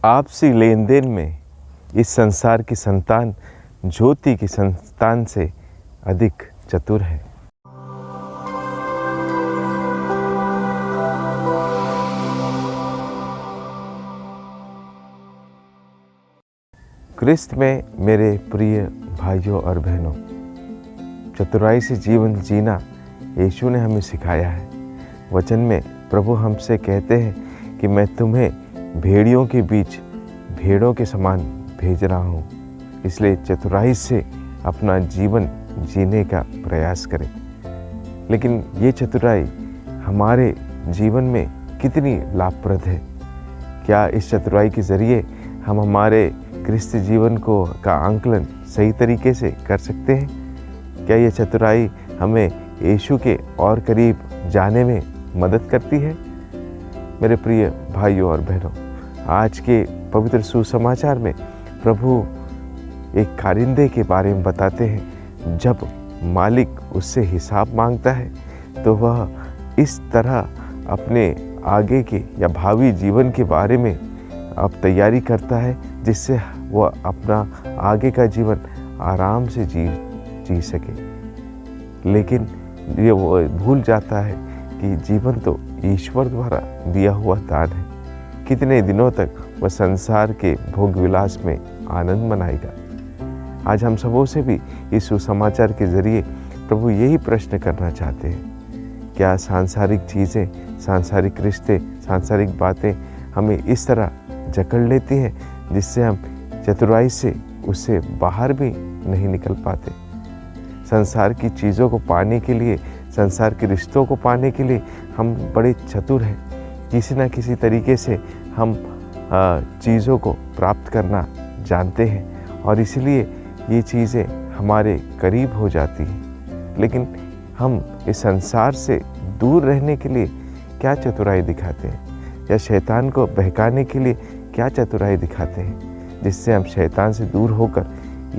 आपसी लेन देन में इस संसार की संतान ज्योति की संतान से अधिक चतुर है। क्रिस्त में मेरे प्रिय भाइयों और बहनों, चतुराई से जीवन जीना यीशु ने हमें सिखाया है। वचन में प्रभु हमसे कहते हैं कि मैं तुम्हें भेड़ियों के बीच भेड़ों के समान भेज रहा हूँ, इसलिए चतुराई से अपना जीवन जीने का प्रयास करें। लेकिन ये चतुराई हमारे जीवन में कितनी लाभप्रद है? क्या इस चतुराई के ज़रिए हम हमारे क्रिस्ती जीवन का आंकलन सही तरीके से कर सकते हैं? क्या ये चतुराई हमें यीशु के और करीब जाने में मदद करती है? मेरे प्रिय भाइयों और बहनों, आज के पवित्र सुसमाचार में प्रभु एक कारिंदे के बारे में बताते हैं। जब मालिक उससे हिसाब मांगता है तो वह इस तरह अपने आगे के या भावी जीवन के बारे में अब तैयारी करता है, जिससे वह अपना आगे का जीवन आराम से जी सके। लेकिन ये वो भूल जाता है कि जीवन तो ईश्वर द्वारा दिया हुआ दान है। कितने दिनों तक वह संसार के भोग विलास में आनंद मनाएगा? आज हम सबों से भी इस सुसमाचार के जरिए प्रभु यही प्रश्न करना चाहते हैं। क्या सांसारिक चीज़ें, सांसारिक रिश्ते, सांसारिक बातें हमें इस तरह जकड़ लेती हैं जिससे हम चतुराई से उससे बाहर भी नहीं निकल पाते? संसार की चीज़ों को पाने के लिए, संसार के रिश्तों को पाने के लिए हम बड़े चतुर हैं। किसी न किसी तरीके से हम चीज़ों को प्राप्त करना जानते हैं और इसलिए ये चीज़ें हमारे करीब हो जाती हैं। लेकिन हम इस संसार से दूर रहने के लिए क्या चतुराई दिखाते हैं, या शैतान को बहकाने के लिए क्या चतुराई दिखाते हैं, जिससे हम शैतान से दूर होकर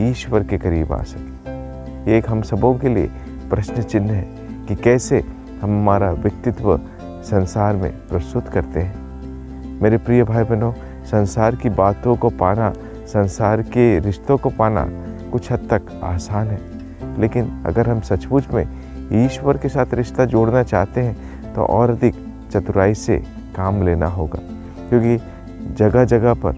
ईश्वर के करीब आ सकें? ये एक हम सबों के लिए प्रश्न चिन्ह है कि कैसे हम हमारा व्यक्तित्व संसार में प्रस्तुत करते हैं। मेरे प्रिय भाई बहनों, संसार की बातों को पाना, संसार के रिश्तों को पाना कुछ हद तक आसान है, लेकिन अगर हम सचमुच में ईश्वर के साथ रिश्ता जोड़ना चाहते हैं तो और अधिक चतुराई से काम लेना होगा, क्योंकि जगह जगह पर,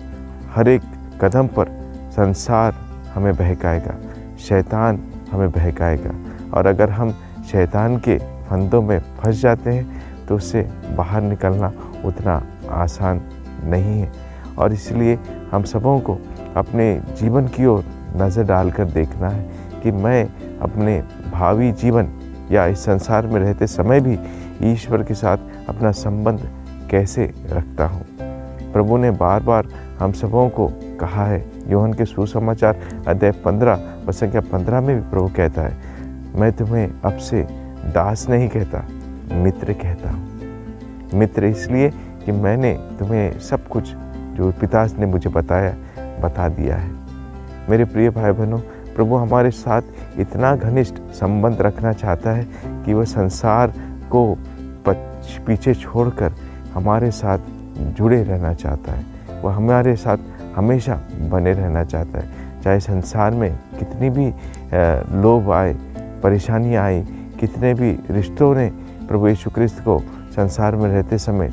हर एक कदम पर संसार हमें बहकाएगा, शैतान हमें बहकाएगा। और अगर हम शैतान के फंदों में फंस जाते हैं तो उससे बाहर निकलना उतना आसान नहीं है। और इसलिए हम सबों को अपने जीवन की ओर नज़र डालकर देखना है कि मैं अपने भावी जीवन या इस संसार में रहते समय भी ईश्वर के साथ अपना संबंध कैसे रखता हूँ। प्रभु ने बार बार हम सबों को कहा है। यूहन्ना के सुसमाचार अध्याय 15 वचन संख्या 15 में भी प्रभु कहता है, मैं तुम्हें अब से दास नहीं कहता, मित्र कहता हूँ। मित्र इसलिए कि मैंने तुम्हें सब कुछ जो पिता ने मुझे बताया बता दिया है। मेरे प्रिय भाई बहनों, प्रभु हमारे साथ इतना घनिष्ठ संबंध रखना चाहता है कि वह संसार को पीछे छोड़कर हमारे साथ जुड़े रहना चाहता है। वह हमारे साथ हमेशा बने रहना चाहता है, चाहे संसार में कितनी भी लोभ आए, परेशानियाँ आई, कितने भी रिश्तों ने प्रभु यीशु क्रिस्त को संसार में रहते समय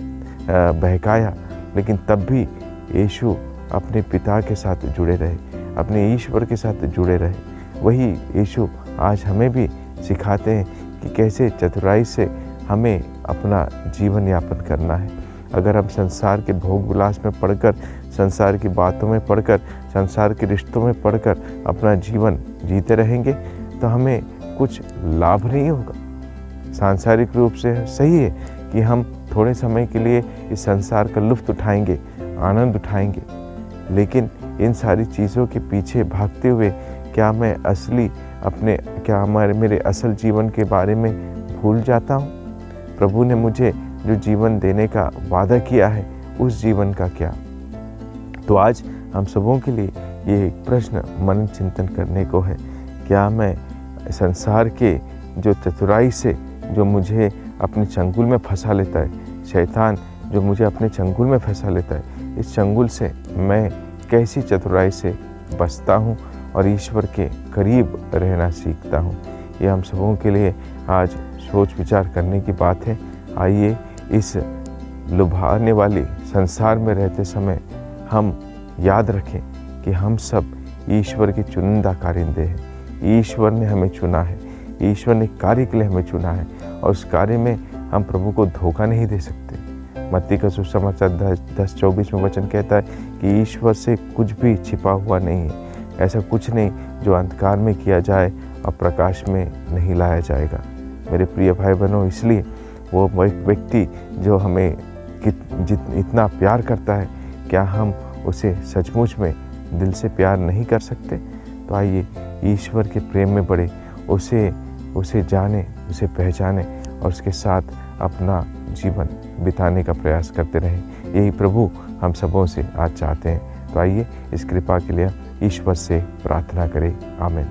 बहकाया, लेकिन तब भी यीशु अपने पिता के साथ जुड़े रहे, अपने ईश्वर के साथ जुड़े रहे। वही यीशु आज हमें भी सिखाते हैं कि कैसे चतुराई से हमें अपना जीवन यापन करना है। अगर हम संसार के भोग विलास में पढ़कर, संसार की बातों में पढ़कर, संसार के रिश्तों में पढ़कर अपना जीवन जीते रहेंगे तो हमें कुछ लाभ नहीं होगा। सांसारिक रूप से सही है कि हम थोड़े समय के लिए इस संसार का लुत्फ़ उठाएंगे, आनंद उठाएंगे, लेकिन इन सारी चीज़ों के पीछे भागते हुए क्या मैं मेरे असल जीवन के बारे में भूल जाता हूँ? प्रभु ने मुझे जो जीवन देने का वादा किया है उस जीवन का क्या? तो आज हम सबों के लिए ये एक प्रश्न मन चिंतन करने को है। क्या मैं संसार के जो चतुराई से जो मुझे अपने चंगुल में फंसा लेता है, शैतान जो मुझे अपने चंगुल में फंसा लेता है, इस चंगुल से मैं कैसी चतुराई से बचता हूँ और ईश्वर के करीब रहना सीखता हूँ। ये हम सबों के लिए आज सोच विचार करने की बात है। आइए इस लुभाने वाली संसार में रहते समय हम याद रखें कि हम सब ईश्वर के चुनिंदा कारिंदे हैं। ईश्वर ने हमें चुना है, ईश्वर ने कार्य के लिए हमें चुना है और उस कार्य में हम प्रभु को धोखा नहीं दे सकते। मत्ती का सुसमाचार 10:24 में वचन कहता है कि ईश्वर से कुछ भी छिपा हुआ नहीं है। ऐसा कुछ नहीं जो अंधकार में किया जाए और प्रकाश में नहीं लाया जाएगा। मेरे प्रिय भाई बहनों, इसलिए वो व्यक्ति जो हमें इतना प्यार करता है, क्या हम उसे सचमुच में दिल से प्यार नहीं कर सकते? तो आइए ईश्वर के प्रेम में बढ़े, उसे जाने, उसे पहचाने और उसके साथ अपना जीवन बिताने का प्रयास करते रहें। यही प्रभु हम सबों से आज चाहते हैं। तो आइए इस कृपा के लिए ईश्वर से प्रार्थना करें। आमीन।